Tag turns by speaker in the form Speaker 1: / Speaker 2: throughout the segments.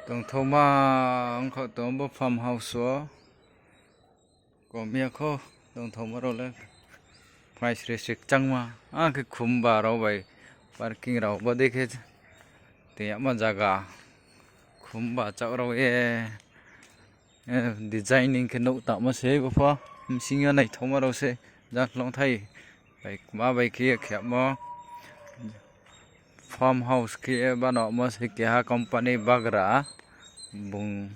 Speaker 1: Tông thâu mà ông khẩu tông bốc farmhouse số có mía khô tông thâu mà rồi lên price restrict chăng mà cái khum bà rồi vậy parking rồi bà đi cái thì mà jaga khum bà cháu rồi designing cái nỗ tạo mà sẽ có phá sinh này thâu mà rồi sẽ ra long thay vậy mà vậy kia khép mà farmhouse kia bà nọ mà sẽ kia company bagra bung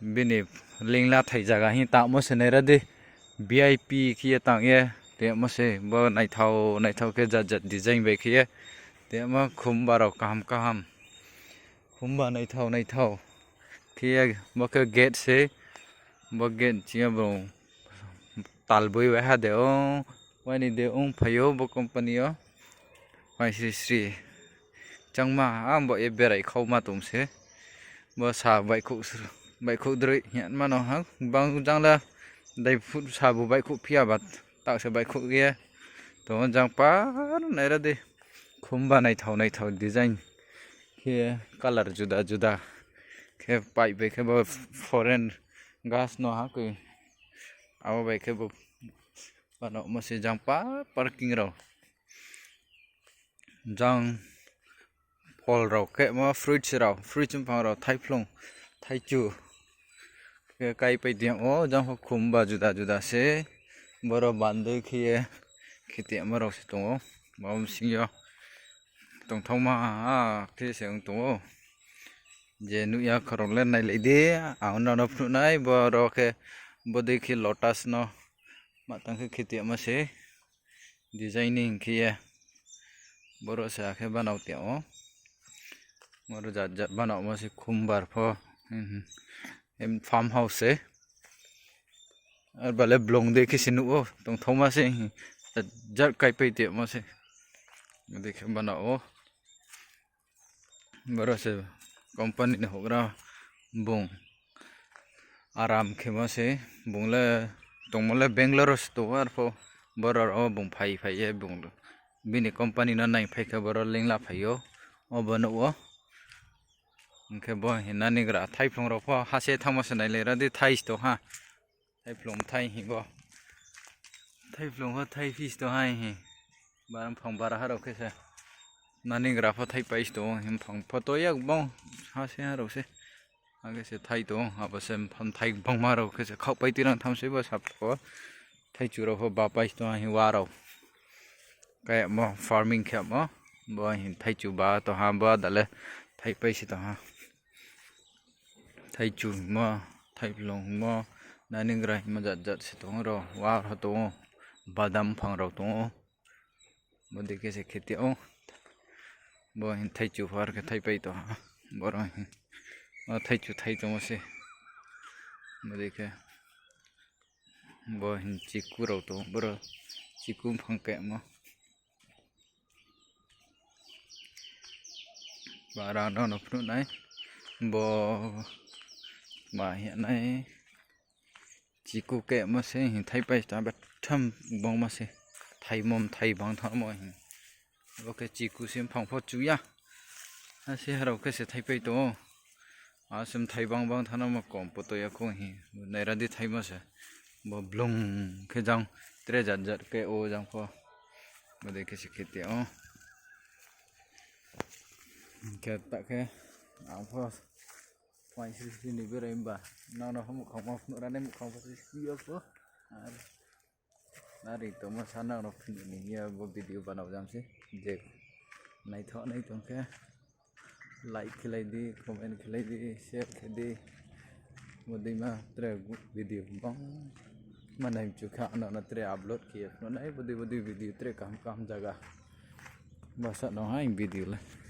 Speaker 1: bini lingla thai jaga hi ta mo se nera de VIP kia tang ye te mo se bo nai thau ke jat design be kia te ma khum baro kam khum ba nai thau kia mo ke gate se bo gate chia bo tal boi wa ha de o wani de ong phayo bo company o pai sri changma am bo e berai khau ma tum se bo sa bai khu drei hiện mà nó hăng bang jang la dai phut sa bu bai khu phia bat tạo se bai khu kia to jang pa này ra đi khum ba này thau design kia color juda ke pai be ke bo foreign gas no ha ku áo bai ke bo ba no mo se jang pa parking ro jang pol ro ke ma fruit phang ro thai phlong thai chu cái cây bay điện ó trong học khum bà juda se boro bande kia khi tiệm mà rồi tông mà ông sinh yo tông thông mà khi sẽ ông tông je nu ya khorong lên này lấy đi áo nó phụ này boro cái body khi lotus nó mà tăng khi tiệm mà se designing kia boro sẽ cái ban đầu tiệm ó boro jat ban đầu mà se khum bar pho em farmhouse ở bà lê blong đây cái xin nữa tổng thống mà sẽ rất cây bay tiệm mà sẽ để cái bạn nào bữa sẽ company này học ra bung aram khi mà sẽ bung là tổng mà là Bangalore store pho bữa rồi bung phải ye bung bini company nó này phải cái bữa lên là phải yo ở bên nữa cái bữa hiện nay người ta thay phong rồi pho hase tham gia này lấy ra đi thay store ha thay phong thay hi bo thay phong ho thay fish to hai hi baram phong bara ha rokhe se nani grafa thay pais to him phong photo yak bong ha se ha rokhe age se thay to ha ba sem phong thay bong ma rokhe se khau pai tirang tham se ba sap ko thay chu ro ho ba pais to hi wa ro cái mo farming kha mo bo hi thay chu ba to ha ba dale thay pais to ha thay chu mo thay long mo nani gra ma jat se to ro wa ro to badam phang ro to bo deke se kheti o bo hin thai chu phar ke thai pai to bo ro hin thai chu thai to se bo deke bo hin chiku ro to bo ro chiku phang ke mo bara no phru nai bo mà hiện nay chiku ke mo se hin thai pai ta bat tham bong ma se thai mom thai bang tha mo hin ok chiku sim phang pho chu ya ha se haro ke se thai pai to a sim thai bang tha na ma kom po to ya ko hi nai ra di thai ma se bo blong ke jang tre jat ke o jang pho bo de ke se khete o ke ta ke a pho quay xin đi với em bà nó không một ra đây một không có gì có na đi tụi mà sáng nào nó phun này vô video ban đầu làm gì dẹp này thọ này trong cái like cái này đi comment cái này đi share cái đi một đi mà tre video bóng mà này chụp khá nó tre upload kia nó nãy video tre cam jaga bahasa nó hay video lah